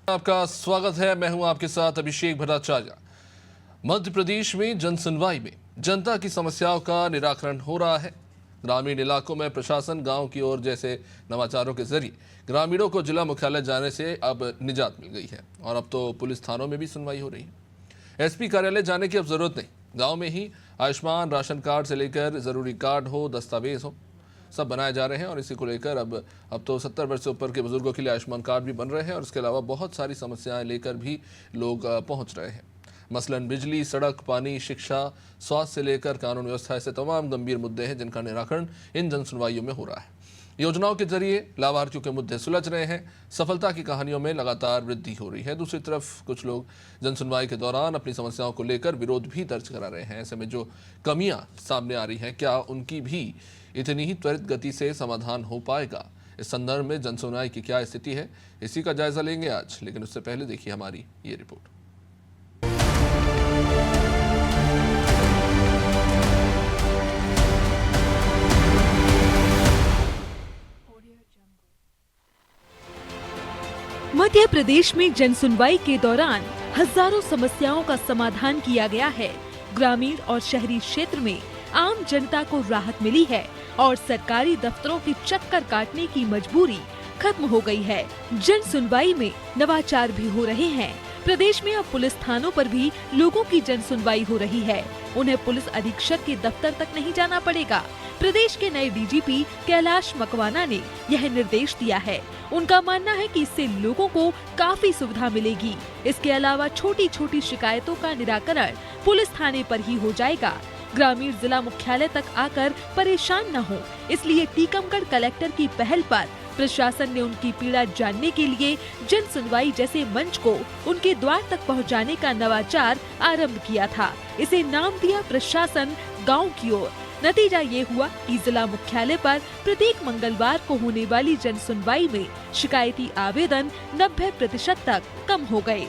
आपका स्वागत है। मैं हूं आपके साथ अभिषेक भट्टाचार्य। मध्य प्रदेश में जन सुनवाई में जनता की समस्याओं का निराकरण हो रहा है। ग्रामीण इलाकों में प्रशासन गांव की ओर जैसे नवाचारों के जरिए ग्रामीणों को जिला मुख्यालय जाने से अब निजात मिल गई है और अब तो पुलिस थानों में भी सुनवाई हो रही है। एसपी कार्यालय जाने की अब जरूरत नहीं, गाँव में ही आयुष्मान राशन कार्ड से लेकर जरूरी कार्ड हो, दस्तावेज हो, सब बनाए जा रहे हैं। और इसी को लेकर अब तो 70 वर्ष से ऊपर के बुजुर्गों के लिए आयुष्मान कार्ड भी बन रहे हैं और इसके अलावा बहुत सारी समस्याएं लेकर भी लोग पहुंच रहे हैं। मसलन बिजली, सड़क, पानी, शिक्षा, स्वास्थ्य से लेकर कानून व्यवस्था, ऐसे तमाम गंभीर मुद्दे हैं जिनका निराकरण इन जन सुनवाइयों में हो रहा है। योजनाओं के जरिए लाभार्थियों के मुद्दे सुलझ रहे हैं। सफलता की कहानियों में लगातार वृद्धि हो रही है। दूसरी तरफ कुछ लोग जन सुनवाई के दौरान अपनी समस्याओं को लेकर विरोध भी दर्ज करा रहे हैं। ऐसे में जो कमियां सामने आ रही हैं, क्या उनकी भी इतनी ही त्वरित गति से समाधान हो पाएगा? इस संदर्भ में जन सुनवाई की क्या स्थिति है, इसी का जायजा लेंगे आज। लेकिन उससे पहले देखिए हमारी ये रिपोर्ट। मध्य प्रदेश में जन सुनवाई के दौरान हजारों समस्याओं का समाधान किया गया है। ग्रामीण और शहरी क्षेत्र में आम जनता को राहत मिली है और सरकारी दफ्तरों की चक्कर काटने की मजबूरी खत्म हो गई है। जन सुनवाई में नवाचार भी हो रहे हैं। प्रदेश में अब पुलिस थानों पर भी लोगों की जन सुनवाई हो रही है। उन्हें पुलिस अधीक्षक के दफ्तर तक नहीं जाना पड़ेगा। प्रदेश के नए डीजीपी कैलाश मकवाना ने यह निर्देश दिया है। उनका मानना है कि इससे लोगों को काफी सुविधा मिलेगी। इसके अलावा छोटी छोटी शिकायतों का निराकरण पुलिस थाने पर ही हो जाएगा। ग्रामीण जिला मुख्यालय तक आकर परेशान न हो, इसलिए टीकमगढ़ कलेक्टर की पहल पर प्रशासन ने उनकी पीड़ा जानने के लिए जन सुनवाई जैसे मंच को उनके द्वार तक पहुंचाने का नवाचार आरंभ किया था। इसे नाम दिया प्रशासन गांव की ओर। नतीजा ये हुआ कि जिला मुख्यालय पर प्रत्येक मंगलवार को होने वाली जन सुनवाई में शिकायती आवेदन 90% तक कम हो गए।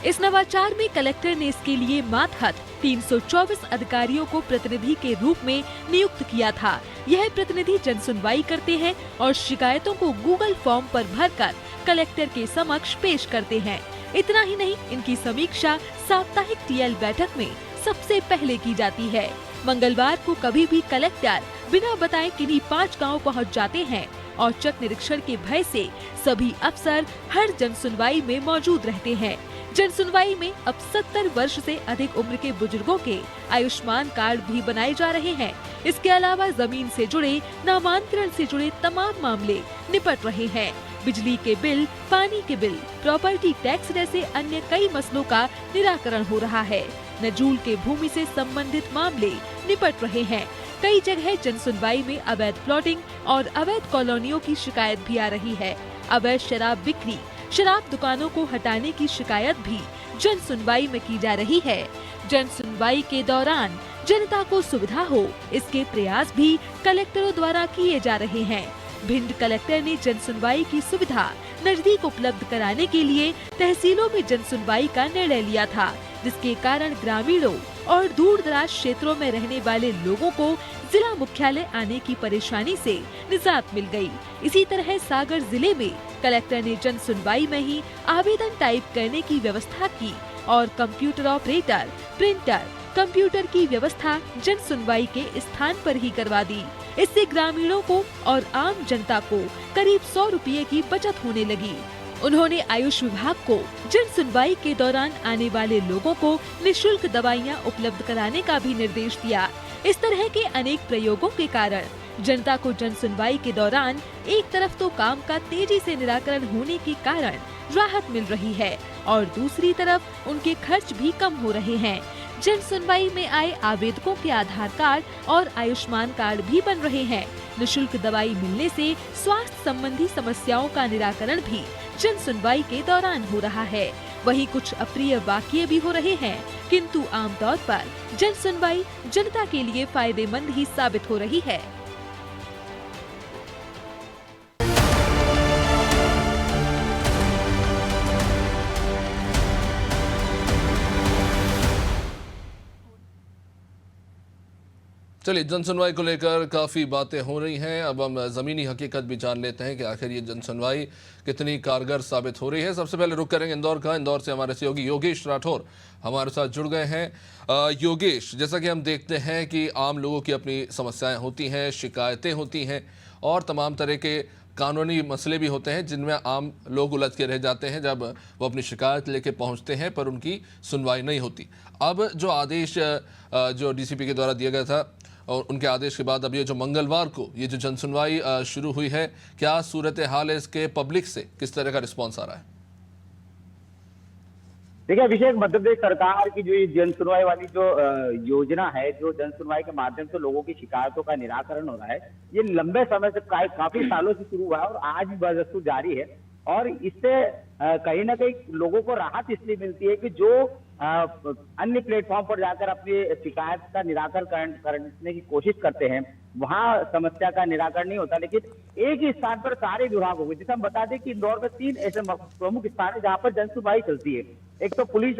इस नवाचार में कलेक्टर ने इसके लिए मातहत 324 अधिकारियों को प्रतिनिधि के रूप में नियुक्त किया था। यह प्रतिनिधि जन सुनवाई करते हैं और शिकायतों को गूगल फॉर्म पर भरकर कलेक्टर के समक्ष पेश करते हैं। इतना ही नहीं, इनकी समीक्षा साप्ताहिक टीएल बैठक में सबसे पहले की जाती है। मंगलवार को कभी भी कलेक्टर बिना बताए किन्हीं 5 गाँव पहुँच जाते हैं। औचक निरीक्षण के भय से सभी अफसर हर जन सुनवाई में मौजूद रहते हैं। जन सुनवाई में अब 70 वर्ष से अधिक उम्र के बुजुर्गों के आयुष्मान कार्ड भी बनाए जा रहे हैं। इसके अलावा जमीन से जुड़े, नामांतरण से जुड़े तमाम मामले निपट रहे हैं। बिजली के बिल, पानी के बिल, प्रॉपर्टी टैक्स जैसे अन्य कई मसलों का निराकरण हो रहा है। नजूल के भूमि से संबंधित मामले निपट रहे हैं। कई जगह जन सुनवाई में अवैध प्लॉटिंग और अवैध कॉलोनियों की शिकायत भी आ रही है। अवैध शराब बिक्री, शराब दुकानों को हटाने की शिकायत भी जन सुनवाई में की जा रही है। जन सुनवाई के दौरान जनता को सुविधा हो, इसके प्रयास भी कलेक्टरों द्वारा किए जा रहे हैं। भिंड कलेक्टर ने जन सुनवाई की सुविधा नजदीक उपलब्ध कराने के लिए तहसीलों में जन सुनवाई का निर्णय लिया था, जिसके कारण ग्रामीणों और दूर दराज क्षेत्रों में रहने वाले लोगों को जिला मुख्यालय आने की परेशानी से निजात मिल गई। इसी तरह सागर जिले में कलेक्टर ने जन सुनवाई में ही आवेदन टाइप करने की व्यवस्था की और कंप्यूटर ऑपरेटर, प्रिंटर, कंप्यूटर की व्यवस्था जन सुनवाई के स्थान पर ही करवा दी। इससे ग्रामीणों को और आम जनता को करीब 100 रुपये की बचत होने लगी। उन्होंने आयुष विभाग को जन सुनवाई के दौरान आने वाले लोगों को निशुल्क दवाइयां उपलब्ध कराने का भी निर्देश दिया। इस तरह के अनेक प्रयोगों के कारण जनता को जन सुनवाई के दौरान एक तरफ तो काम का तेजी से निराकरण होने के कारण राहत मिल रही है और दूसरी तरफ उनके खर्च भी कम हो रहे हैं। जन सुनवाई में आए आवेदकों के आधार कार्ड और आयुष्मान कार्ड भी बन रहे हैं। निशुल्क दवाई मिलने से स्वास्थ्य संबंधी समस्याओं का निराकरण भी जन सुनवाई के दौरान हो रहा है। वहीं कुछ अप्रिय वाकये भी हो रहे हैं, किंतु आमतौर पर जन सुनवाई जनता के लिए फायदेमंद ही साबित हो रही है। चलिए, जनसुनवाई को लेकर काफ़ी बातें हो रही हैं। अब हम ज़मीनी हकीकत भी जान लेते हैं कि आखिर ये जनसुनवाई कितनी कारगर साबित हो रही है। सबसे पहले रुक करेंगे इंदौर का। इंदौर से हमारे सहयोगी योगेश राठौर हमारे साथ जुड़ गए हैं। योगेश, जैसा कि हम देखते हैं कि आम लोगों की अपनी समस्याएं होती हैं, शिकायतें होती हैं और तमाम तरह के कानूनी मसले भी होते हैं जिनमें आम लोग उलझ के रह जाते हैं जब वो अपनी शिकायत लेके पहुंचते हैं पर उनकी सुनवाई नहीं होती। अब जो आदेश जो डीसीपी के द्वारा दिया गया था और उनके आदेश के बाद अब ये जो मंगलवार को ये जो जनसुनवाई शुरू हुई है, क्या सूरत हाल है इसके? पब्लिक से किस तरह का रिस्पॉन्स आ रहा है? देखिए अभिषेक, मध्य प्रदेश सरकार की जो ये जन सुनवाई वाली जो योजना है, जो जन सुनवाई के माध्यम से लोगों की शिकायतों का निराकरण हो रहा है, ये लंबे समय से काफी सालों से शुरू हुआ है और आज भी बदस्तूर जारी है। और इससे कहीं ना कहीं लोगों को राहत इसलिए मिलती है कि जो अन्य प्लेटफॉर्म पर जाकर अपनी शिकायत का निराकरण करने की कोशिश करते हैं, वहां समस्या का निराकरण नहीं होता, लेकिन एक ही स्थान पर सारे विभाग हो गए। जैसे हम बता दें कि इंदौर में 3 ऐसे प्रमुख स्थान है जहां पर जन सुनवाई चलती है। एक तो पुलिस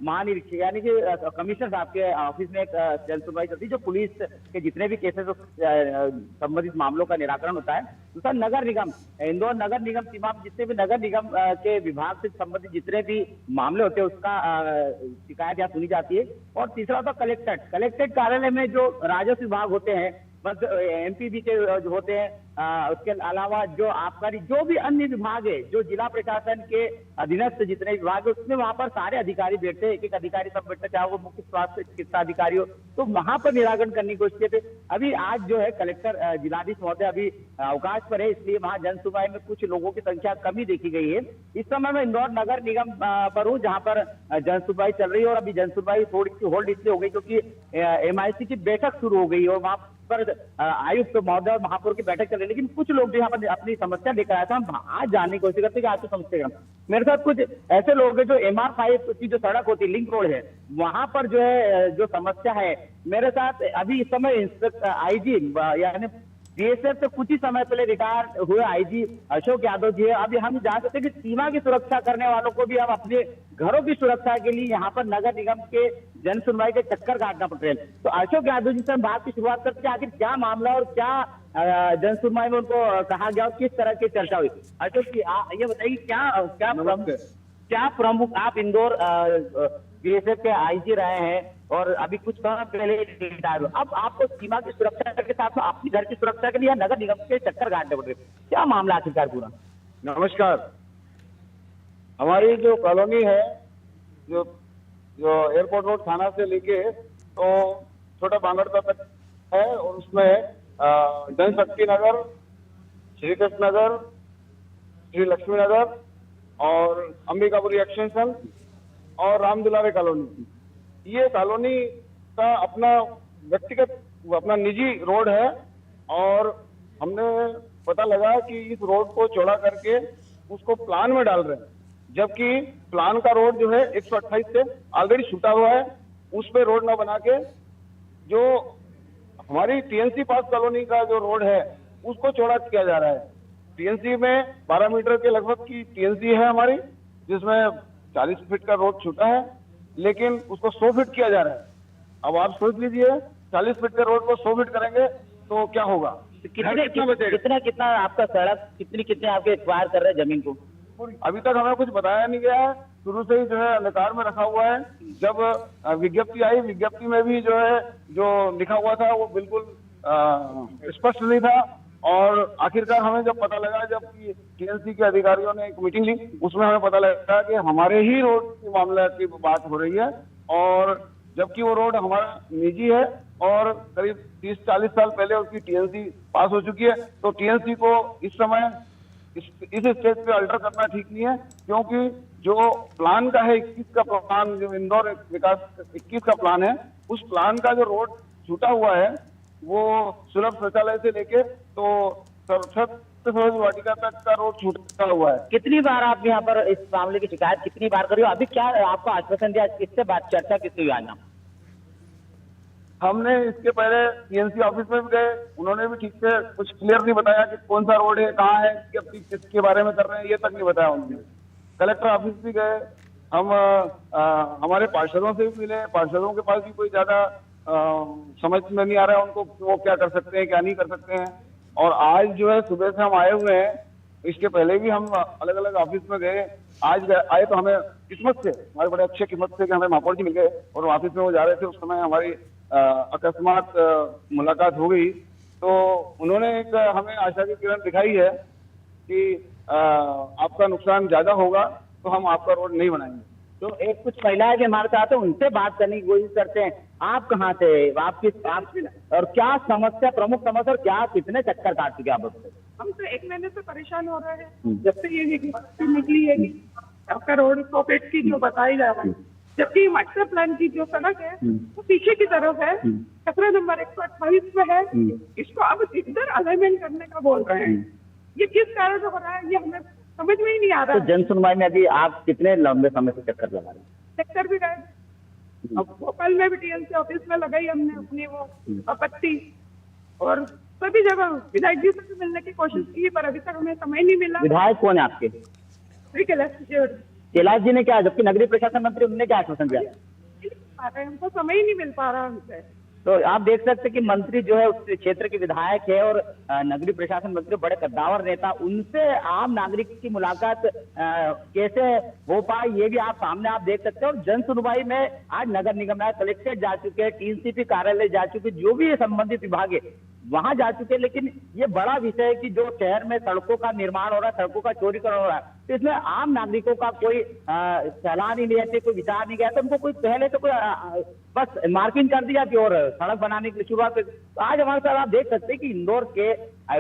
महानिरीक्षक यानी कि कमिश्नर साहब के ऑफिस में एक जन सुनवाई चलती है, जो पुलिस के जितने भी केसेस संबंधित मामलों का निराकरण होता है। दूसरा नगर निगम, इंदौर नगर निगम सीमा में जितने भी नगर निगम के विभाग से संबंधित जितने भी मामले होते हैं उसका शिकायत यहाँ सुनी जाती है। और तीसरा होता कलेक्ट्रेट कार्यालय में जो राजस्व विभाग होते हैं, बस एमपीबी के जो होते हैं, उसके अलावा जो आबकारी जो भी अन्य विभाग है, जो जिला प्रशासन के अधीनस्थ जितने विभाग है, उसमें वहां पर सारे अधिकारी बैठते हैं। एक अधिकारी सब बैठते, चाहे वो मुख्य स्वास्थ्य चिकित्सा अधिकारी हो, तो वहां पर निराकरण करने की कोशिश किए थे। अभी आज जो है कलेक्टर जिलाधीश महोदय अभी अवकाश पर है, इसलिए वहां जन सुनवाई में कुछ लोगों की संख्या कमी देखी गई है। इस समय मैं इंदौर नगर निगम पर हूँ, जहां पर जन सुनवाई चल रही है। और अभी जन सुनवाई थोड़ी सी होल्ड इसलिए हो गई क्योंकि MIC की बैठक शुरू हो गई और वहां पर आयुक्त महोदय और महापौर की बैठक चल रही है। लेकिन कुछ लोग जो यहाँ पर अपनी समस्या लेकर आए थे, हम आज जानने की कोशिश करते हैं कि आज तो समस्या मेरे साथ कुछ ऐसे लोग हैं जो MR5 की जो सड़क होती है, लिंक रोड है, वहां पर जो है जो समस्या है। मेरे साथ अभी इस समय IG यानी DSF से कुछ ही समय पहले रिटायर हुए IG अशोक यादव जी है। अभी हम जान सकते हैं कि सीमा की सुरक्षा करने वालों को भी हम अपने घरों की सुरक्षा के लिए यहाँ पर नगर निगम के जन सुनवाई के चक्कर काटना पड़ रहे हैं। तो अशोक यादव जी से हम बात की शुरुआत करते हैं, आखिर क्या मामला और क्या जन सुनवाई में उनको कहा गया और किस तरह की चर्चा हुई। अशोक जी, ये बताइए क्या प्रमुख आप इंदौर DSF के IG रहे हैं और अभी कुछ समय पहले रिटायर हुए, अब आपको सीमा की सुरक्षा के साथ में अपनी घर की सुरक्षा के लिए नगर निगम के चक्कर काटने पड़ रहे, क्या मामला आखिरकार पूरा? नमस्कार। हमारी जो कॉलोनी है, जो एयरपोर्ट रोड थाना से लेके तो छोटा बांगड़ता तक है, और उसमें जनशक्ति नगर, श्री कृष्ण नगर, श्री लक्ष्मी नगर और अंबिकापुरी एक्सटेंशन और राम दुलारे कॉलोनी, ये कॉलोनी का अपना व्यक्तिगत अपना निजी रोड है। और हमने पता लगा कि इस रोड को चौड़ा करके उसको प्लान में डाल रहे हैं, जबकि प्लान का रोड जो है 128 से ऑलरेडी छूटा हुआ है। उस पे रोड ना बना के जो हमारी TNC पास कॉलोनी का जो रोड है उसको चौड़ा किया जा रहा है। TNC में 12 मीटर के लगभग की TNC है हमारी, जिसमें 40 फीट का रोड छूटा है, लेकिन उसको 100 फीट किया जा रहा है। अब आप सोच लीजिए, 40 फीट के रोड को 100 फीट करेंगे तो क्या होगा? कितना आपका सड़क कितने आपके एक्वायर कर रहे हैं जमीन को? अभी तक हमें कुछ बताया नहीं गया है, शुरू से ही जो है अंधकार में रखा हुआ है। जब विज्ञप्ति आई, विज्ञप्ति में भी जो है जो लिखा हुआ था वो बिल्कुल स्पष्ट नहीं था। और आखिरकार हमें जब पता लगा, जब TNC के अधिकारियों ने एक मीटिंग ली, उसमें हमें पता लगा कि हमारे ही रोड के मामले की बात हो रही है, और जबकि वो रोड हमारा निजी है और करीब 30-40 साल पहले उसकी TNC पास हो चुकी है। तो TNC को इस समय इस स्टेज पे अल्टर करना ठीक नहीं है, क्योंकि जो प्लान का है 21 का प्लान, जो इंदौर विकास 21 का प्लान है, उस प्लान का जो रोड छूटा हुआ है वो सुलभ शौचालय से लेके तो सरोज वाटिका तक का रोड छूटा हुआ है। कितनी बार आप यहाँ पर इस मामले की शिकायत कितनी बार करी हो? अभी क्या आपको आश्वासन दिया, किससे बात चर्चा किससे हुई आज? हमने इसके पहले TNC ऑफिस में भी गए, उन्होंने भी ठीक से कुछ क्लियर नहीं बताया कि कौन सा रोड है, कहाँ है, किसके बारे में कर रहे हैं, ये तक नहीं बताया उन्होंने। कलेक्टर ऑफिस भी गए, हम हमारे पार्षदों से भी मिले, पार्षदों के पास भी कोई ज्यादा समझ में नहीं आ रहा है उनको कि वो क्या कर सकते हैं क्या नहीं कर सकते हैं। और आज जो है सुबह से हम आए हुए हैं, इसके पहले भी हम अलग अलग ऑफिस में गए। आए तो हमें किस्मत से, हमारे बड़े अच्छे किस्मत से कि हमें महापौर जी मिल गए और ऑफिस में वो जा रहे थे, उस समय हमारी अकस्मात मुलाकात हो गई। तो उन्होंने एक हमें आशा की किरण दिखाई है कि आपका नुकसान ज्यादा होगा तो हम आपका रोड नहीं बनाएंगे। तो एक कुछ महिलाएं भी हमारे साथ हैं, उनसे बात करने की कोशिश करते हैं। आप कहाँ थे, आप और क्या समस्या, प्रमुख समस्या, और क्या कितने चक्कर काट चुके आप उससे? हम तो 1 महीने से परेशान हो रहे हैं, जब से ये निकली है कि आपका रोड 100 फीट की जो बताई जा रहा है, जबकि मास्टर प्लान की जो सड़क है वो पीछे की तरफ है, खतरा नंबर 128 में है। इसको अब इधर अलाइनमेंट करने का बोल रहे हैं। ये किस कारण से हो रहा है ये हमें समझ में ही नहीं आ रहा तो है। जन सुनवाई में अभी आप कितने लंबे समय से चक्कर लगा रहे हैं? सेक्टर भी गए, अब भोपाल में भी टीएलसी ऑफिस में लगाई हमने अपनी वो आपत्ति, और सभी जगह विधायक जी से भी मिलने की कोशिश की, पर अभी तक हमें समय नहीं मिला। विधायक कौन है आपके? श्री कैलाश जी ने क्या, जबकि नगरीय प्रशासन मंत्री, उन्होंने क्या आश्वासन दिया? हमको समय ही नहीं मिल पा रहा हमसे। तो आप देख सकते हैं कि मंत्री जो है उस क्षेत्र के विधायक है और नगरीय प्रशासन मंत्री बड़े कद्दावर नेता, उनसे आम नागरिक की मुलाकात कैसे हो पाए ये भी आप सामने आप देख सकते हैं। और जन सुनवाई में आज नगर निगम है, कलेक्ट्रेट जा चुके हैं, टीसीपी कार्यालय जा चुके, जो भी संबंधित विभाग है वहां जा चुके हैं। लेकिन ये बड़ा विषय है कि जो शहर में सड़कों का निर्माण हो रहा है, सड़कों का चौड़ीकरण हो रहा है, तो इसमें आम नागरिकों का कोई सलाह नहीं लिया, कोई विचार नहीं किया। तो उनको कोई पहले तो कोई बस मार्किंग कर दी जाती और सड़क बनाने की शुरुआत। आज हमारे साथ आप देख सकते हैं कि इंदौर के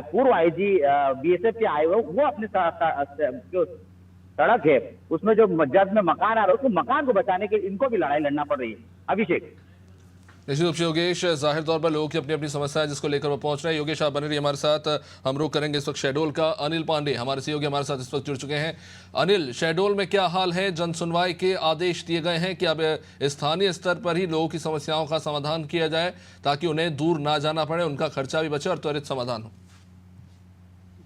पूर्व आईजी बीएसएफ के आए हुए, वो अपने जो सड़क है उसमें जो जद में मकान आ रहा है, उसको मकान को बचाने के लिए इनको भी लड़ाई लड़ना पड़ रही है। अभिषेक, निश्चित रूप से योगेश, जाहिर तौर पर लोगों की अपनी अपनी समस्या है जिसको लेकर वो पहुंच रहे हैं। योगेश आप बने रहिए हमारे साथ, हम रुक करेंगे इस वक्त शहडोल का। अनिल पांडे हमारे सहयोगी हमारे साथ इस वक्त जुड़ चुके हैं। अनिल, शहडोल में क्या हाल है? जन सुनवाई के आदेश दिए गए हैं कि अब स्थानीय स्तर पर ही लोगों की समस्याओं का समाधान किया जाए ताकि उन्हें दूर ना जाना पड़े, उनका खर्चा भी बचे और त्वरित समाधान हो।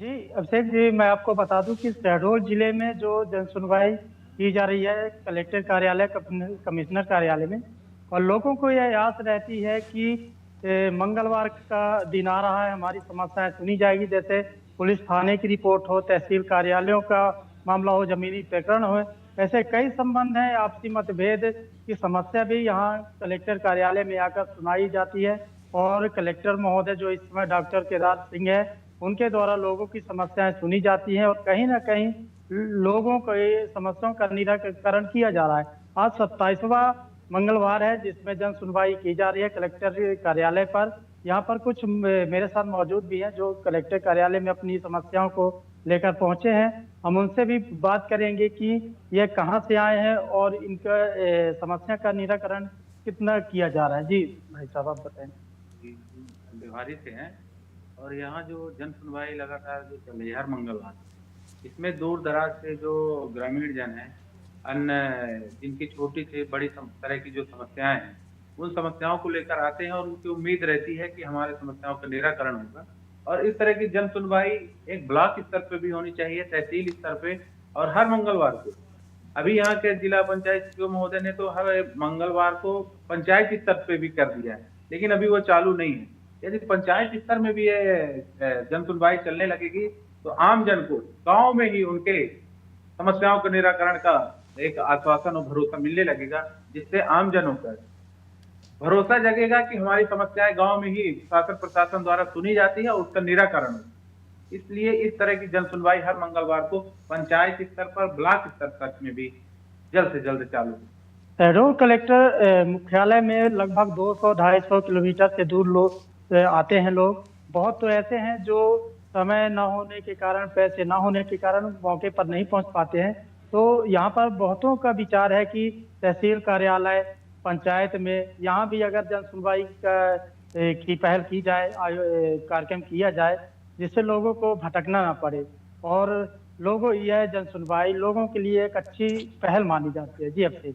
जी अभिषेक जी, मैं आपको बता दूं कि शहडोल जिले में जो जन सुनवाई की जा रही है कलेक्टर कार्यालय, कमिश्नर कार्यालय में, और लोगों को यह आस रहती है कि मंगलवार का दिन आ रहा है, हमारी समस्याएं सुनी जाएगी। जैसे पुलिस थाने की रिपोर्ट हो, तहसील कार्यालयों का मामला हो, जमीनी प्रकरण हो, ऐसे कई संबंध हैं। आपसी मतभेद की समस्या भी यहाँ कलेक्टर कार्यालय में आकर सुनाई जाती है और कलेक्टर महोदय जो इस समय डॉक्टर केदार सिंह है, उनके द्वारा लोगों की समस्याएं सुनी जाती हैं और कहीं ना कहीं लोगों को समस्याओं का निराकरण किया जा रहा है। आज 27वां मंगलवार है जिसमें जन सुनवाई की जा रही है कलेक्टर कार्यालय पर। यहाँ पर कुछ मेरे साथ मौजूद भी हैं जो कलेक्टर कार्यालय में अपनी समस्याओं को लेकर पहुंचे हैं। हम उनसे भी बात करेंगे कि ये कहां से आए हैं और इनका समस्या का निराकरण कितना किया जा रहा है। जी भाई साहब आप बताएं। बिहारी से हैं और यहाँ जो जन सुनवाई लगातार जो चल रही है हर मंगलवार, इसमें दूर दराज से जो ग्रामीण जन है, अन्य जिनकी छोटी से बड़ी तरह की जो समस्याएं हैं, उन समस्याओं को लेकर आते हैं और उनकी उम्मीद रहती है कि हमारे समस्याओं का निराकरण होगा। और इस तरह की जन सुनवाई एक ब्लॉक स्तर पे भी होनी चाहिए, तहसील स्तर पे, और हर मंगलवार को। अभी यहाँ के जिला पंचायत सचिव महोदय ने तो हर मंगलवार को पंचायत स्तर पे भी कर दिया है, लेकिन अभी वो चालू नहीं है। यदि पंचायत स्तर में भी ये जन सुनवाई चलने लगेगी तो आम जन को गाँव में ही उनके समस्याओं के निराकरण का एक आश्वासन और भरोसा मिलने लगेगा, जिससे आम जनों का भरोसा जगेगा कि हमारी समस्याएं गांव में ही शासन प्रशासन द्वारा सुनी जाती है और उसका निराकरण होगा। इसलिए इस तरह की जन सुनवाई हर मंगलवार को पंचायत स्तर पर, ब्लॉक स्तर तक में भी जल्द से जल्द चालू हो। शहडोल कलेक्टर मुख्यालय में लगभग 200-250 किलोमीटर से दूर लोग आते हैं। लोग बहुत तो ऐसे हैं जो समय न होने के कारण, पैसे न होने के कारण मौके पर नहीं पहुंच पाते हैं। तो यहाँ पर बहुतों का विचार है कि तहसील कार्यालय, पंचायत में यहाँ भी अगर जन सुनवाई की पहल की जाए, कार्यक्रम किया जाए, जिससे लोगों को भटकना ना पड़े। और लोगों यह जन सुनवाई लोगों के लिए एक अच्छी पहल मानी जाती है। जी अभिषेक,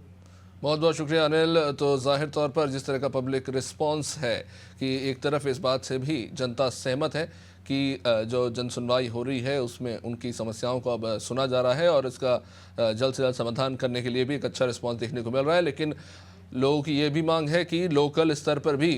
बहुत बहुत शुक्रिया अनिल। तो जाहिर तौर पर जिस तरह का पब्लिक रिस्पांस है कि एक तरफ इस बात से भी जनता सहमत है कि जो जन सुनवाई हो रही है उसमें उनकी समस्याओं को अब सुना जा रहा है और इसका जल्द से जल्द समाधान करने के लिए भी एक अच्छा रिस्पांस देखने को मिल रहा है। लेकिन लोगों की ये भी मांग है कि लोकल स्तर पर भी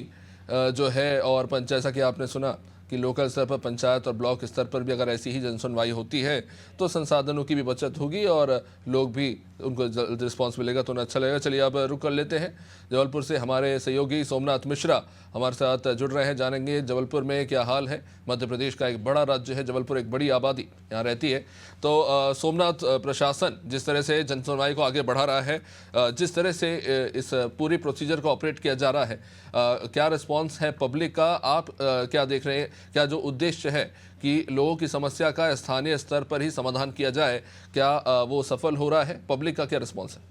जो है, और जैसा कि आपने सुना कि लोकल स्तर पर पंचायत और ब्लॉक स्तर पर भी अगर ऐसी ही जनसुनवाई होती है तो संसाधनों की भी बचत होगी और लोग भी उनको जल्द रिस्पॉन्स मिलेगा तो उन्हें अच्छा लगेगा। चलिए अब रुक कर लेते हैं। जबलपुर से हमारे सहयोगी सोमनाथ मिश्रा हमारे साथ जुड़ रहे हैं, जानेंगे जबलपुर में क्या हाल है। मध्य प्रदेश का एक बड़ा राज्य है जबलपुर, एक बड़ी आबादी यहाँ रहती है। तो सोमनाथ, प्रशासन जिस तरह से जनसुनवाई को आगे बढ़ा रहा है, जिस तरह से इस पूरी प्रोसीजर को ऑपरेट किया जा रहा है, क्या रिस्पॉन्स है पब्लिक का? आप क्या देख रहे हैं? क्या जो उद्देश्य है कि लोगों की समस्या का स्थानीय स्तर पर ही समाधान किया जाए, क्या वो सफल हो रहा है? पब्लिक का क्या रिस्पॉन्स है?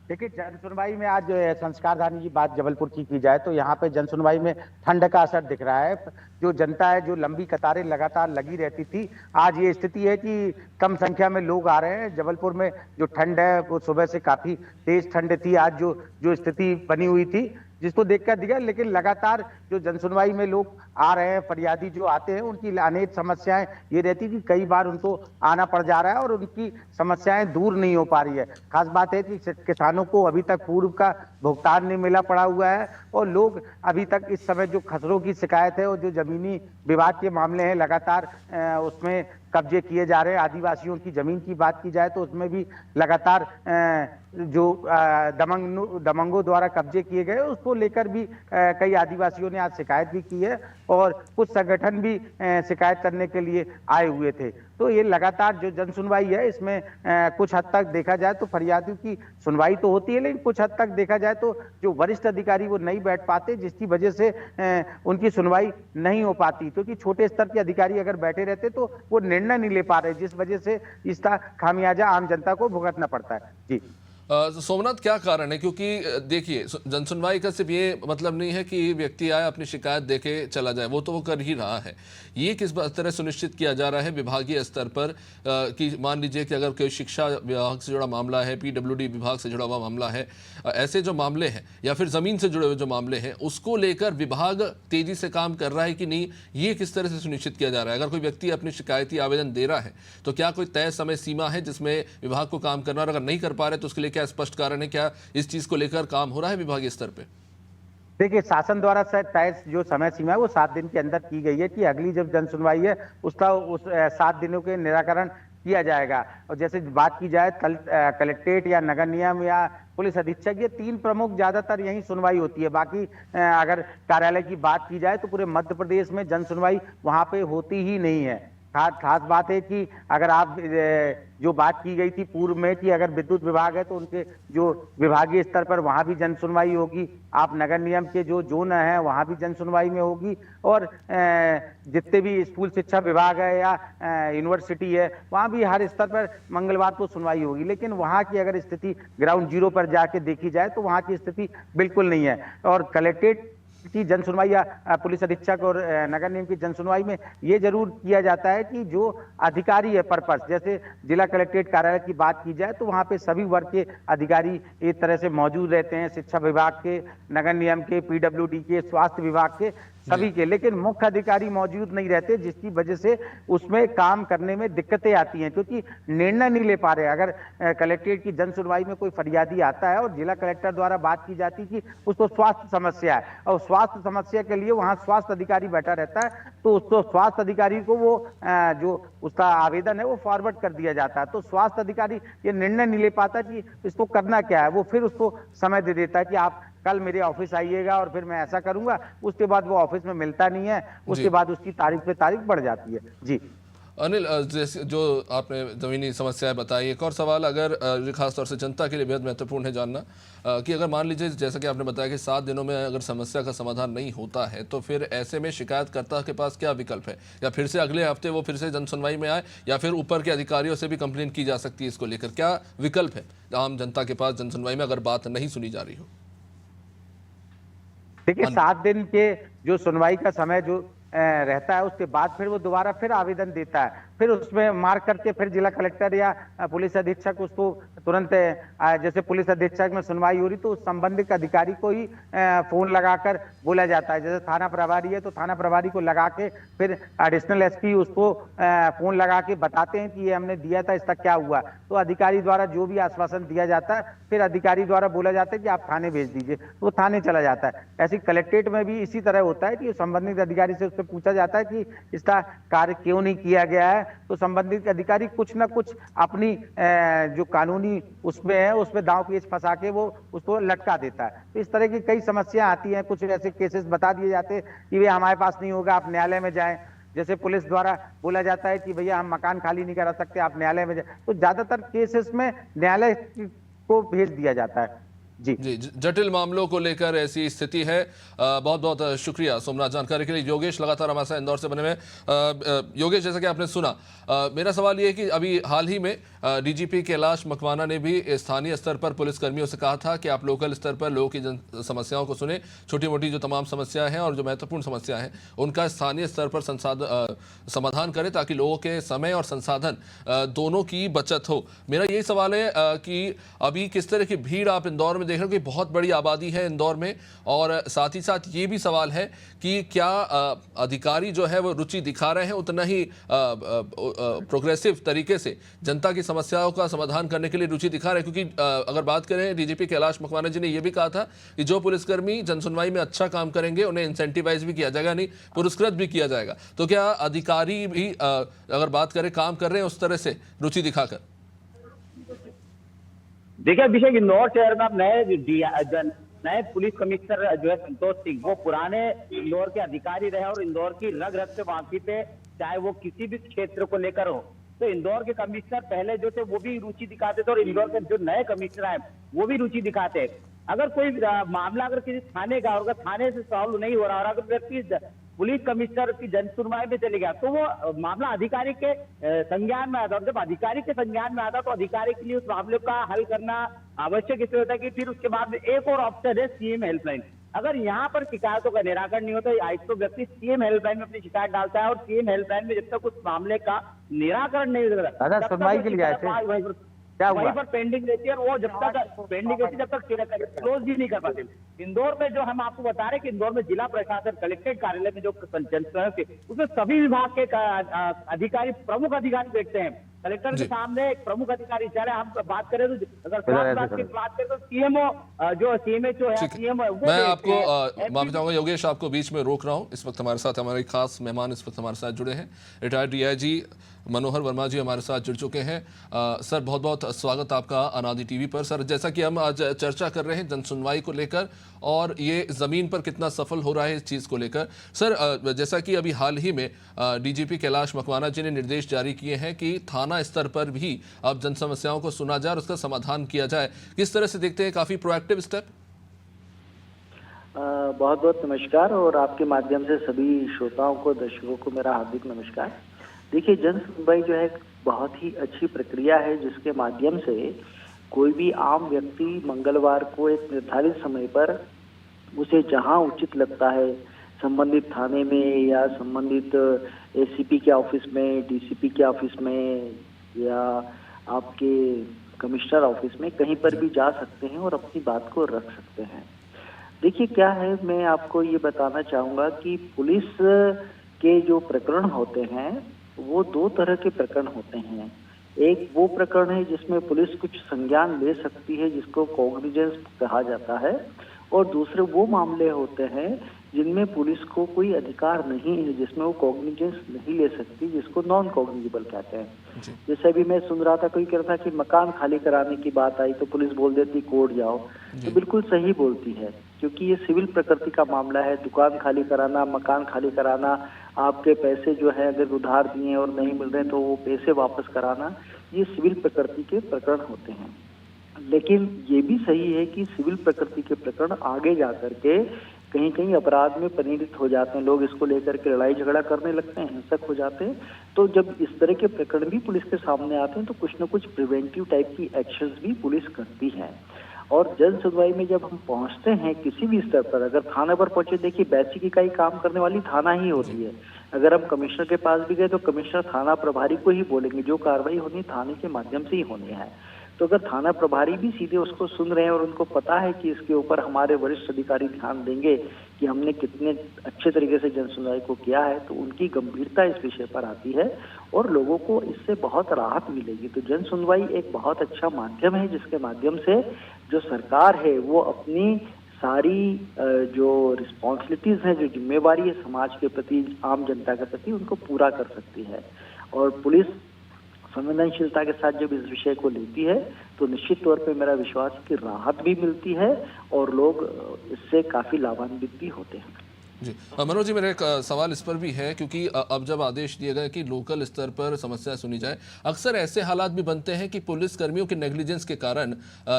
देखिए, जनसुनवाई में आज संस्कारधानी की बात जबलपुर की जाए तो यहाँ पे जनसुनवाई में ठंड का असर दिख रहा है। जो जनता है, जो लंबी कतारें लगातार लगी रहती थी, आज ये स्थिति है कि कम संख्या में लोग आ रहे हैं। जबलपुर में जो ठंड है वो सुबह से काफी तेज ठंड थी। आज जो स्थिति बनी हुई थी जिसको देखकर दिखा, लेकिन लगातार जो जनसुनवाई में लोग आ रहे हैं, फरियादी जो आते हैं, उनकी अनेक समस्याएं ये रहती कि कई बार उनको आना पड़ जा रहा है और उनकी समस्याएं दूर नहीं हो पा रही है। खास बात है कि किसानों को अभी तक पूर्व का भुगतान नहीं मिला पड़ा हुआ है और लोग अभी तक इस समय जो खसरों की शिकायत है और जो जमीनी विवाद के मामले हैं लगातार उसमें कब्जे किए जा रहे हैं। आदिवासियों की जमीन की बात की जाए तो उसमें भी लगातार जो दमंगों द्वारा कब्जे किए गए उसको लेकर भी कई आदिवासियों ने आज शिकायत भी की है और कुछ संगठन भी शिकायत करने के लिए आए हुए थे। तो ये लगातार जो जन सुनवाई है इसमें कुछ हद तक देखा जाए तो फरियादियों की सुनवाई तो होती है, लेकिन कुछ हद तक देखा जाए तो जो वरिष्ठ अधिकारी वो नहीं बैठ पाते, जिसकी वजह से उनकी सुनवाई नहीं हो पाती, क्योंकि छोटे स्तर के अधिकारी अगर बैठे रहते तो वो निर्णय नहीं ले पा रहे, जिस वजह से इसका खामियाजा आम जनता को भुगतना पड़ता है। जी सोमनाथ, क्या कारण है? क्योंकि देखिए, जनसुनवाई का सिर्फ ये मतलब नहीं है कि व्यक्ति आए अपनी शिकायत देके चला जाए, वो तो वो कर ही रहा है। ये किस तरह सुनिश्चित किया जा रहा है विभागीय स्तर पर कि मान लीजिए कि अगर कोई शिक्षा विभाग से जुड़ा मामला है, पीडब्ल्यूडी विभाग से जुड़ा हुआ मामला है, ऐसे जो मामले हैं या फिर ज़मीन से जुड़े हुए जो मामले हैं, उसको लेकर विभाग तेजी से काम कर रहा है कि नहीं, ये किस तरह से सुनिश्चित किया जा रहा है? अगर कोई व्यक्ति अपनी शिकायती आवेदन दे रहा है तो क्या कोई तय समय सीमा है जिसमें विभाग को काम करना, और अगर नहीं कर पा रहे तो उसके लिए क्या स्पष्ट कारण है? क्या इस चीज को लेकर काम हो रहा है विभागीय स्तर पे? देखिए, शासन द्वारा तय जो समय सीमा है वो 7 दिन के अंदर की गई है कि अगली जब जन सुनवाई है उसका उस 7 दिनों के निराकरण किया जाएगा। और जैसे बात की जाए कलेक्ट्रेट या नगर निगम या पुलिस अधीक्षक, ये 3 प्रमुख ज्यादातर यही सुनवाई होती है। बाकी अगर कार्यालय की बात की जाए तो पूरे मध्य प्रदेश में जन सुनवाई वहां पे होती ही नहीं है। खास बात है कि अगर आप जो बात की गई थी पूर्व में कि अगर विद्युत विभाग है तो उनके जो विभागीय स्तर पर वहां भी जन सुनवाई होगी, आप नगर निगम के जो जोन है वहां भी जन सुनवाई में होगी, और जितने भी स्कूल शिक्षा विभाग है या यूनिवर्सिटी है वहां भी हर स्तर पर मंगलवार को सुनवाई होगी। लेकिन वहां की अगर स्थिति ग्राउंड जीरो पर जाके देखी जाए तो वहां की स्थिति बिल्कुल नहीं है। और कलेक्ट्रेट की जन सुनवाई या पुलिस अधीक्षक और नगर निगम की जन सुनवाई में ये जरूर किया जाता है कि जो अधिकारी है पर्पस, जैसे जिला कलेक्ट्रेट कार्यालय की बात की जाए तो वहां पे सभी वर्ग के अधिकारी एक तरह से मौजूद रहते हैं, शिक्षा विभाग के, नगर निगम के, पीडब्ल्यूडी के, स्वास्थ्य विभाग के, सभी के, लेकिन मुख्य अधिकारी मौजूद नहीं रहते, जिसकी वजह से उसमें काम करने में दिक्कतें आती हैं क्योंकि निर्णय नहीं ले पा रहे। अगर कलेक्ट्रेट की जन सुनवाई में कोई फरियादी आता है और जिला कलेक्टर द्वारा बात की जाती कि उसको स्वास्थ्य समस्या है और स्वास्थ्य समस्या के लिए वहां स्वास्थ्य अधिकारी बैठा रहता है, तो उसको स्वास्थ्य अधिकारी को वो जो उसका आवेदन है वो फॉरवर्ड कर दिया जाता है। तो स्वास्थ्य अधिकारी ये निर्णय नहीं ले पाता कि इसको करना क्या है, वो फिर उसको समय दे देता है कि आप कल मेरे ऑफिस आइएगा और फिर मैं ऐसा करूंगा। उसके बाद वो ऑफिस में मिलता नहीं है, उसके बाद उसकी तारीख पे तारीख बढ़ जाती है। जी अनिल, जैसे जो आपने जमीनी समस्याएं बताई, एक और सवाल अगर खासतौर से जनता के लिए बेहद महत्वपूर्ण है जानना कि अगर मान लीजिए जैसा कि आपने बताया कि 7 दिनों में अगर समस्या का समाधान नहीं होता है तो फिर ऐसे में शिकायतकर्ता के पास क्या विकल्प है? या फिर से अगले हफ्ते वो फिर से जन सुनवाई में आए या फिर ऊपर के अधिकारियों से भी कंप्लेन की जा सकती है इसको लेकर? क्या विकल्प है आम जनता के पास जन सुनवाई में अगर बात नहीं सुनी जा रही हो? देखिए, 7 दिन के जो सुनवाई का समय जो रहता है उसके बाद फिर वो दोबारा फिर आवेदन देता है, फिर उसमें मार्क करके फिर जिला कलेक्टर या पुलिस अधीक्षक उसको तुरंत जैसे पुलिस अधीक्षक में सुनवाई हो रही तो उस संबंधित अधिकारी को ही फोन लगाकर बोला जाता है। जैसे थाना प्रभारी है तो थाना प्रभारी को लगा के फिर एडिशनल एसपी उसको फोन लगा के बताते हैं कि ये हमने दिया था, इसका क्या हुआ। तो अधिकारी द्वारा जो भी आश्वासन दिया जाता है फिर अधिकारी द्वारा बोला जाता है कि आप थाने भेज दीजिए, तो वो थाने चला जाता है। ऐसे कलेक्ट्रेट में भी इसी तरह होता है कि संबंधित अधिकारी से उससे पूछा जाता है कि इसका कार्य क्यों नहीं किया गया है, तो संबंधित अधिकारी कुछ ना कुछ अपनी जो कानूनी उसमें है उसमें दांव पेच फंसा के वो उसको लटका देता है। तो इस तरह की कई समस्या आती हैं। कुछ ऐसे केसेस बता दिए जाते हैं कि भैया हमारे पास नहीं होगा, आप न्यायालय में जाएं। जैसे पुलिस द्वारा बोला जाता है कि भैया हम मकान खाली नहीं करा सकते, आप न्यायालय में जाएं। तो ज्यादातर केसेस में न्यायालय को भेज दिया जाता है। जी जटिल मामलों को लेकर ऐसी स्थिति है। बहुत बहुत शुक्रिया सोमनाथ जानकारी के लिए। योगेश लगातार हमारे साथ इंदौर से बने हुए। योगेश, जैसा कि आपने सुना, मेरा सवाल ये है कि अभी हाल ही में डीजीपी कैलाश मकवाना ने भी स्थानीय स्तर पर पुलिसकर्मियों से कहा था कि आप लोकल स्तर पर लोगों की समस्याओं को सुने, छोटी मोटी जो तमाम समस्याएं हैं और जो महत्वपूर्ण समस्याएं हैं उनका स्थानीय स्तर पर समाधान करें ताकि लोगों के समय और संसाधन दोनों की बचत हो। मेरा यही सवाल है कि अभी किस तरह की भीड़ आप इंदौर में देख रहे हो कि बहुत बड़ी आबादी है इंदौर में, और साथ ही साथ ये भी सवाल है कि क्या अधिकारी जो है वो रुचि दिखा रहे हैं उतना ही प्रोग्रेसिव तरीके से जनता की समस्याओं का समाधान करने के लिए रुचि दिखा रहे हैं। क्योंकि अगर बात करें, डीजीपी कैलाश मकवाना जी ने यह भी कहा था कि जो पुलिसकर्मी जनसुनवाई में अच्छा काम करेंगे उन्हें इंसेंटिवाइज भी किया जाएगा, नहीं पुरस्कृत भी किया जाएगा। तो क्या अधिकारी भी अगर बात करें काम कर रहे हैं उस तरह से रुचि दिखाकर? देखिए अभिषेक, इंदौर शहर में अब नए पुलिस कमिश्नर जो है संतोष सिंह, वो पुराने इंदौर के अधिकारी रहे और इंदौर की रग रग से वाकिफ है, चाहे वो किसी भी क्षेत्र को लेकर हो। तो इंदौर के कमिश्नर पहले जो थे वो भी रुचि दिखाते थे और इंदौर के जो नए कमिश्नर आए वो भी रुचि दिखाते हैं। अगर कोई मामला अगर किसी थाने का, अगर थाने से सॉल्व नहीं हो रहा और अगर व्यक्ति पुलिस कमिश्नर की जनसुनवाई में चले गया तो वो मामला अधिकारी के संज्ञान में आता है। जब अधिकारी के संज्ञान में आता तो अधिकारी के लिए उस मामले का हल करना आवश्यक इसलिए होता है कि फिर उसके बाद एक और ऑप्शन है सीएम हेल्पलाइन। अगर यहाँ पर शिकायतों का निराकरण नहीं होता, आज तो व्यक्ति सीएम हेल्पलाइन में अपनी शिकायत डालता है और सीएम हेल्पलाइन में जब तक उस मामले का निराकरण नहीं होता सुनवाई के लिए वहीं पर पेंडिंग रहती है और वो जब तक पेंडिंग रहती है जब तक क्लोज भी नहीं कर पाते। इंदौर में जो हम आपको बता रहे हैं कि इंदौर में जिला प्रशासन कलेक्ट्रेट कार्यालय में जो जनसुनवाई थे उसमें सभी विभाग के अधिकारी, प्रमुख अधिकारी बैठते हैं। कलेक्टर के सामने एक प्रमुख अधिकारी, चाहे हम बात करें तो अगर स्वास्थ्य विभाग की बात करें तो सीएमओ जो सीएमएचओ है, सीएम, मैं आपको माफी चाहूंगा योगेश, आपको बीच में रोक रहा हूं। इस वक्त हमारे साथ हमारे खास मेहमान इस वक्त हमारे साथ जुड़े हैं। रिटायर्ड डीआईजी मनोहर वर्मा जी हमारे साथ जुड़ चुके हैं। सर, बहुत बहुत स्वागत आपका अनादि टीवी पर। सर, जैसा कि हम आज चर्चा कर रहे हैं जनसुनवाई को लेकर और ये ज़मीन पर कितना सफल हो रहा है इस चीज़ को लेकर, सर जैसा कि अभी हाल ही में डीजीपी कैलाश मकवाना जी ने निर्देश जारी किए हैं कि थाना स्तर पर भी अब जन समस्याओं को सुना जाए और उसका समाधान किया जाए, किस तरह से देखते हैं? काफ़ी प्रोएक्टिव स्टेप। बहुत बहुत नमस्कार और आपके माध्यम से सभी श्रोताओं को, दर्शकों को मेरा हार्दिक नमस्कार। देखिए, जन सुनवाई जो है बहुत ही अच्छी प्रक्रिया है जिसके माध्यम से कोई भी आम व्यक्ति मंगलवार को एक निर्धारित समय पर उसे जहां उचित लगता है, संबंधित थाने में या संबंधित एसीपी के ऑफिस में, डीसीपी के ऑफिस में या आपके कमिश्नर ऑफिस में, कहीं पर भी जा सकते हैं और अपनी बात को रख सकते हैं। देखिए क्या है, मैं आपको ये बताना चाहूँगा कि पुलिस के जो प्रकरण होते हैं वो दो तरह के प्रकरण होते हैं। एक वो प्रकरण है जिसमें पुलिस कुछ संज्ञान ले सकती है जिसको कॉग्निजेंस कहा जाता है, और दूसरे वो मामले होते हैं जिनमें पुलिस को कोई अधिकार नहीं है, जिसमें वो कॉग्निजेंस नहीं ले सकती, जिसको नॉन कॉग्निजेबल कहते हैं। जैसे अभी मैं सुन रहा था, कोई कह रहा था कि मकान खाली कराने की बात आई तो पुलिस बोल देती कोर्ट जाओ, तो बिल्कुल सही बोलती है क्योंकि ये सिविल प्रकृति का मामला है। दुकान खाली कराना, मकान खाली कराना, आपके पैसे जो है अगर उधार दिए और नहीं मिल रहे तो वो पैसे वापस कराना, ये सिविल प्रकृति के प्रकरण होते हैं। लेकिन ये भी सही है कि सिविल प्रकृति के प्रकरण आगे जाकर के कहीं कहीं अपराध में परिणित हो जाते हैं, लोग इसको लेकर के लड़ाई झगड़ा करने लगते हैं, हिंसक हो जाते हैं। तो जब इस तरह के प्रकरण भी पुलिस के सामने आते हैं तो कुछ न कुछ प्रिवेंटिव टाइप की एक्शंस भी पुलिस करती है। और जन सुनवाई में जब हम पहुंचते हैं किसी भी स्तर पर, अगर थाना पर पहुंचे, देखिए बेसिक इकाई काम करने वाली थाना ही होती है। अगर हम कमिश्नर के पास भी गए तो कमिश्नर थाना प्रभारी को ही बोलेंगे, जो कार्रवाई होनी थाने के माध्यम से ही होनी है। तो अगर थाना प्रभारी भी सीधे उसको सुन रहे हैं और उनको पता है कि इसके ऊपर हमारे वरिष्ठ अधिकारी ध्यान देंगे कि हमने कितने अच्छे तरीके से जन सुनवाई को किया है, तो उनकी गंभीरता इस विषय पर आती है और लोगों को इससे बहुत राहत मिलेगी। तो जन सुनवाई एक बहुत अच्छा माध्यम है जिसके माध्यम से जो सरकार है वो अपनी सारी जो रिस्पॉन्सिबिलिटीज हैं, जो जिम्मेवारी है समाज के प्रति, आम जनता के प्रति, उनको पूरा कर सकती है। और पुलिस संवेदनशीलता के साथ जब इस विषय को लेती है तो निश्चित तौर पे मेरा विश्वास है कि राहत भी मिलती है और लोग इससे काफी लाभान्वित भी होते हैं। जी मनोज जी, मेरा एक सवाल इस पर भी है, क्योंकि अब जब आदेश दिए गए कि लोकल स्तर पर समस्या सुनी जाए, अक्सर ऐसे हालात भी बनते हैं कि पुलिस कर्मियों के नेग्लिजेंस के कारण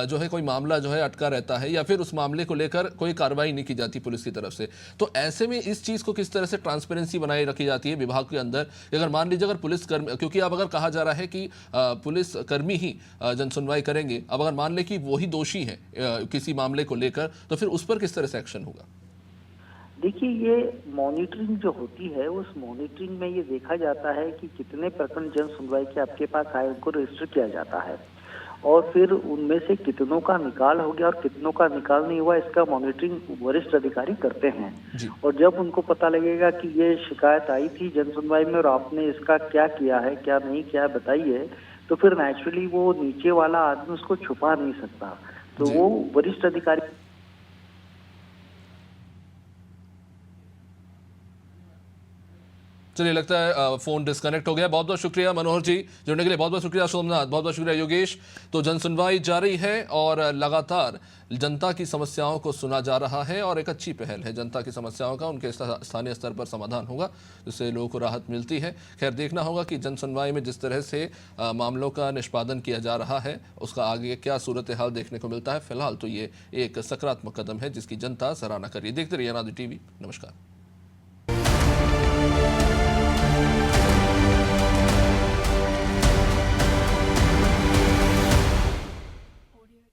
जो है कोई मामला जो है अटका रहता है या फिर उस मामले को लेकर कोई कार्रवाई नहीं की जाती पुलिस की तरफ से। तो ऐसे में इस चीज़ को किस तरह से ट्रांसपेरेंसी बनाए रखी जाती है विभाग के अंदर? अगर मान लीजिए अगर पुलिस कर्मी, क्योंकि अब अगर कहा जा रहा है कि पुलिस कर्मी ही जनसुनवाई करेंगे, अब अगर मान लें कि वही दोषी है किसी मामले को लेकर, तो फिर उस पर किस तरह से एक्शन होगा? देखिए, ये मॉनिटरिंग जो होती है उस मॉनिटरिंग में ये देखा जाता है कि कितने प्रकरण जन सुनवाई के आपके पास आए, उनको रजिस्टर किया जाता है और फिर उनमें से कितनों का निकाल हो गया और कितनों का निकाल नहीं हुआ, इसका मॉनिटरिंग वरिष्ठ अधिकारी करते हैं। और जब उनको पता लगेगा कि ये शिकायत आई थी जन सुनवाई में और आपने इसका क्या किया है, क्या नहीं किया है बताइए, तो फिर नेचुरली वो नीचे वाला आदमी उसको छुपा नहीं सकता, तो वो वरिष्ठ अधिकारी। चलिए, लगता है फोन डिस्कनेक्ट हो गया। बहुत बहुत शुक्रिया मनोहर जी जुड़ने के लिए, बहुत बहुत शुक्रिया सोमनाथ, बहुत बहुत शुक्रिया योगेश। तो जन सुनवाई जारी है और लगातार जनता की समस्याओं को सुना जा रहा है और एक अच्छी पहल है। जनता की समस्याओं का उनके स्थानीय स्तर पर समाधान होगा, जिससे लोगों को राहत मिलती है। खैर, देखना होगा कि जन सुनवाई में जिस तरह से मामलों का निष्पादन किया जा रहा है उसका आगे क्या सूरत हाल देखने को मिलता है। फिलहाल तो ये एक सकारात्मक कदम है जिसकी जनता सराहना कर रही है। देखते रहिए अनादि टीवी। नमस्कार।